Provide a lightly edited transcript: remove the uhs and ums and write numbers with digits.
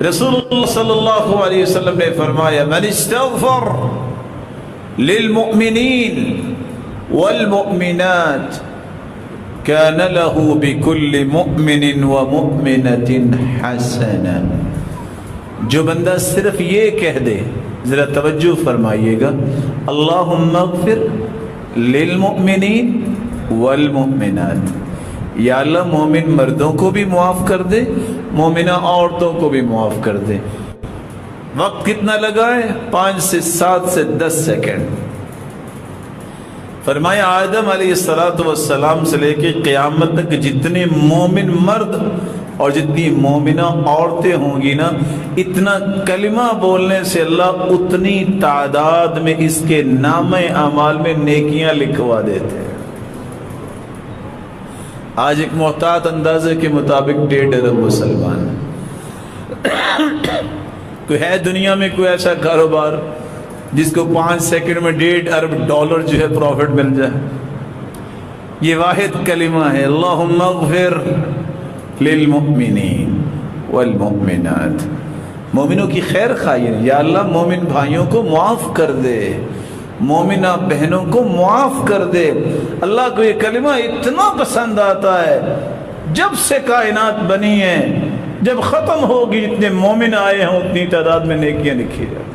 رسول اللہ صلی اللہ علیہ وسلم نے فرمایا من استغفر للمؤمنین والمؤمنات كان له بكل مؤمن ومؤمنة حسنة. جو بندہ صرف یہ کہہ دے، ذرا توجہ فرمائیے گا، اللہم اغفر للمؤمنین والمؤمنات، یا اللہ مومن مردوں کو بھی معاف کر دے، مومنہ عورتوں کو بھی معاف کر دے. وقت کتنا لگا ہے؟ 5 سے 7 سے 10 سیکنڈ. فرمایا آدم علیہ السلام سے لے کے قیامت تک جتنے مومن مرد اور جتنی مومنہ عورتیں ہوں گی نا، اتنا کلمہ بولنے سے اللہ اتنی تعداد میں اس کے نامہ اعمال میں نیکیاں لکھوا دیتے ہیں. آج ایک محتاط اندازے کے مطابق 1.5 ارب مسلمان. کوئی ہے دنیا میں کوئی ایسا کاروبار جس کو 5 سیکنڈ میں 1.5 ارب ڈالر جو ہے پروفٹ مل جائے؟ یہ واحد کلمہ ہے، اللہم اغفر للمؤمنین والمؤمنات. مومنوں کی خیر خواہی، یا اللہ مومن بھائیوں کو معاف کر دے، مومنہ بہنوں کو معاف کر دے. اللہ کو یہ کلمہ اتنا پسند آتا ہے. جب سے کائنات بنی ہے، جب ختم ہوگی، جتنے مومن آئے ہیں اتنی تعداد میں نیکیاں لکھی جائیں.